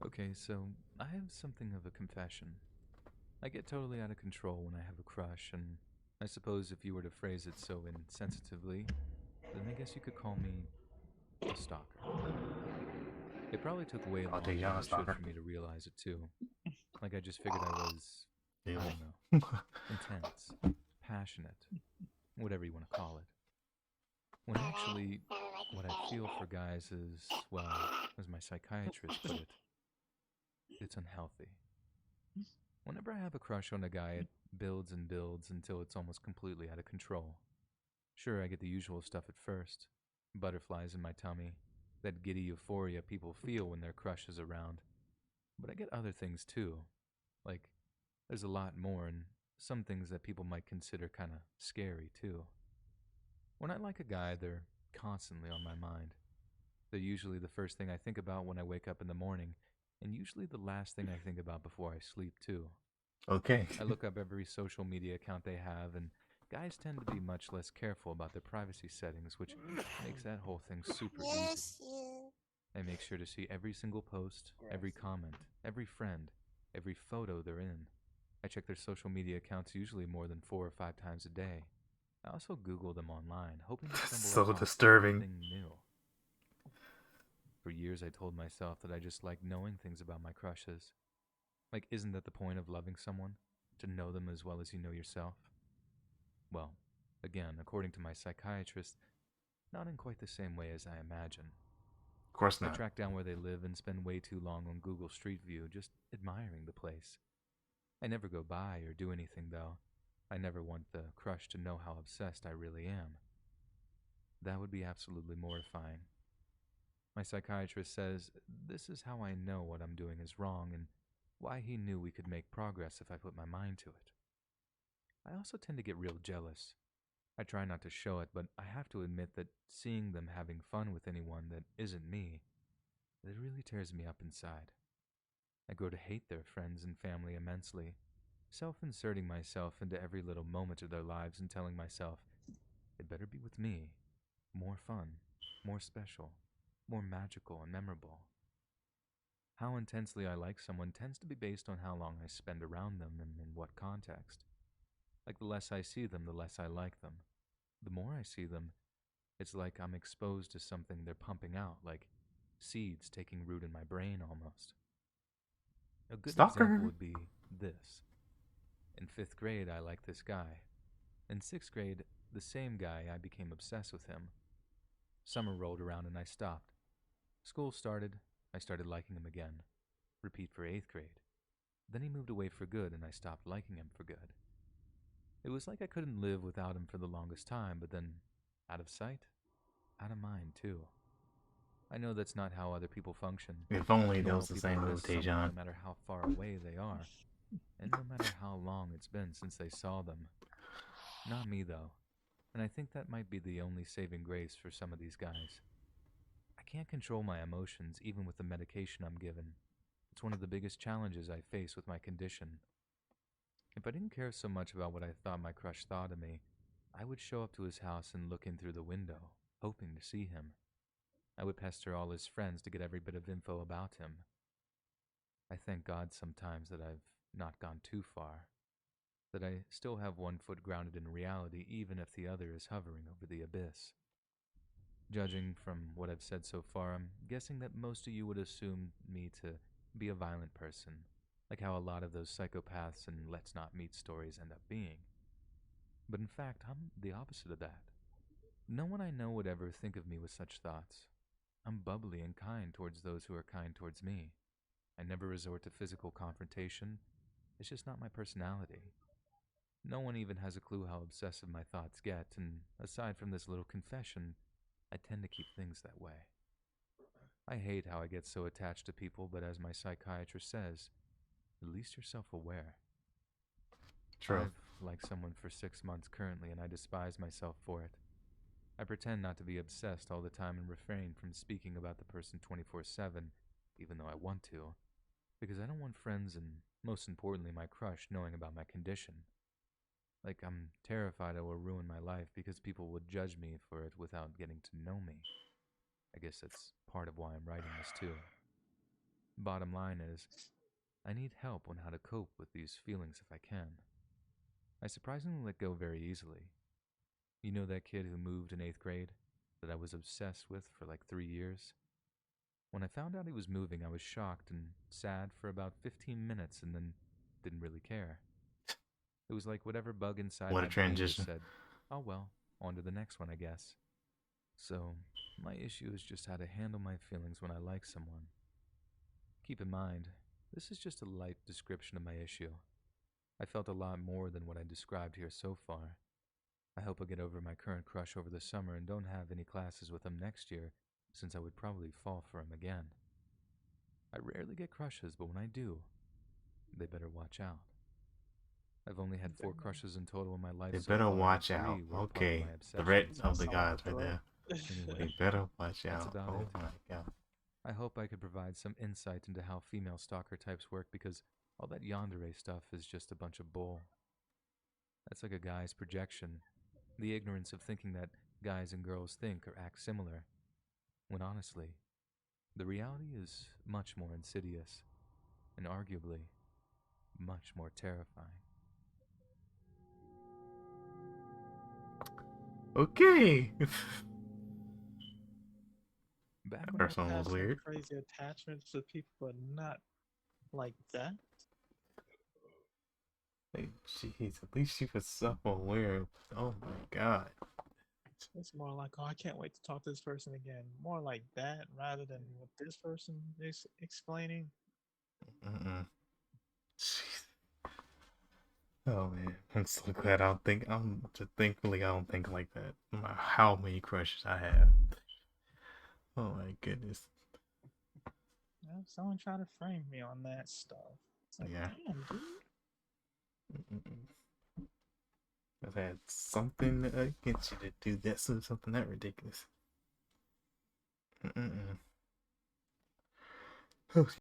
Okay, so I have something of a confession. I get totally out of control when I have a crush, and I suppose if you were to phrase it so insensitively, then I guess you could call me a stalker. It probably took way Oh, longer than Pt.1 it should Stalker. for me to realize it too. Like I just figured I was, Ew. I don't know, intense, passionate, whatever you want to call it. When actually, what I feel for guys is, well, as my psychiatrist put it, it's unhealthy. Whenever I have a crush on a guy, it builds and builds until it's almost completely out of control. Sure, I get the usual stuff at first, butterflies in my tummy, that giddy euphoria people feel when their crush is around. But I get other things too. Like, there's a lot more, and some things that people might consider kind of scary too. When I like a guy, they're constantly on my mind. They're usually the first thing I think about when I wake up in the morning, and usually the last thing I think about before I sleep too. Okay. I look up every social media account they have, and guys tend to be much less careful about their privacy settings, which makes that whole thing super easy. Bless you. I make sure to see every single post, every comment, every friend, every photo they're in. I check their social media accounts usually more than 4 or 5 times a day. I also Google them online, hoping to stumble So upon disturbing. something new. For years, I told myself that I just like knowing things about my crushes. Like, isn't that the point of loving someone? To know them as well as you know yourself? Well, again, according to my psychiatrist, not in quite the same way as I imagine. Of course I not. track down where they live and spend way too long on Google Street View just admiring the place. I never go by or do anything, though. I never want the crush to know how obsessed I really am. That would be absolutely mortifying. My psychiatrist says this is how I know what I'm doing is wrong and why he knew we could make progress if I put my mind to it. I also tend to get real jealous. I try not to show it, but I have to admit that seeing them having fun with anyone that isn't me, it really tears me up inside. I grow to hate their friends and family immensely, self inserting myself into every little moment of their lives and telling myself, it better be with me. More fun, more special, more magical and memorable. How intensely I like someone tends to be based on how long I spend around them and in what context. Like the less I see them, the less I like them. The more I see them, it's like I'm exposed to something they're pumping out, like seeds taking root in my brain almost. A good example Stalker. would be this. In fifth grade, I liked this guy. In sixth grade, the same guy, I became obsessed with him. Summer rolled around and I stopped. School started, I started liking him again. Repeat for eighth grade. Then he moved away for good and I stopped liking him for good. It was like I couldn't live without him for the longest time, but then out of sight, out of mind too. I know that's not how other people function. If only that was Normal the people same miss move, someone no Taejon. matter how far away they are, and no matter how long it's been since they saw them. Not me, though, and I think that might be the only saving grace for some of these guys. I can't control my emotions even with the medication I'm given. It's one of the biggest challenges I face with my condition. If I didn't care so much about what I thought my crush thought of me, I would show up to his house and look in through the window, hoping to see him. I would pester all his friends to get every bit of info about him. I thank God sometimes that I've not gone too far, that I still have one foot grounded in reality even if the other is hovering over the abyss. Judging from what I've said so far, I'm guessing that most of you would assume me to be a violent person, like how a lot of those psychopaths and let's not meet stories end up being. But in fact, I'm the opposite of that. No one I know would ever think of me with such thoughts. I'm bubbly and kind towards those who are kind towards me. I never resort to physical confrontation. It's just not my personality. No one even has a clue how obsessive my thoughts get, and aside from this little confession, I tend to keep things that way. I hate how I get so attached to people, but as my psychiatrist says, at least you're self aware. True. I've liked someone for 6 months currently, and I despise myself for it. I pretend not to be obsessed all the time and refrain from speaking about the person 24/7, even though I want to, because I don't want friends and, most importantly, my crush knowing about my condition. Like, I'm terrified I will ruin my life because people would judge me for it without getting to know me. I guess that's part of why I'm writing this too. Bottom line is, I need help on how to cope with these feelings if I can. I surprisingly let go very easily. You know that kid who moved in 8th grade that I was obsessed with for like 3 years? When I found out he was moving, I was shocked and sad for about 15 minutes and then didn't really care. It was like whatever bug inside What a my brain just transition. said, oh well, on to the next one, I guess. So, my issue is just how to handle my feelings when I like someone. Keep in mind, this is just a light description of my issue. I felt a lot more than what I described here so far. I hope I get over my current crush over the summer and don't have any classes with him next year, since I would probably fall for him again. I rarely get crushes, but when I do, they better watch out. I've only had 4 crushes in total in my life They so better far, and watch 3 out. were part of Okay. my Threat obsessions. That of the sound like a gods right threat. there. They Anyway, better watch that's out. about Oh it. my god. I hope I could provide some insight into how female stalker types work because all that yandere stuff is just a bunch of bull. That's like a guy's projection, the ignorance of thinking that guys and girls think or act similar, when honestly, the reality is much more insidious and arguably much more terrifying. Okay. Back That when I first one Have was some weird. crazy attachments to people, but not like that. Like, jeez, at least she was self-aware. Oh my god. It's more like, oh, I can't wait to talk to this person again. More like that rather than what this person is explaining. Mm-mm. Jeez. Oh man, I'm so glad I don't think I'm just thankfully I don't think like that. No matter how many crushes I have. Oh my goodness. You know, someone tried to frame me on that stuff. It's like, Yeah. damn, dude. Mm-mm. I've had something against you to do that, something that ridiculous. Mm-mm.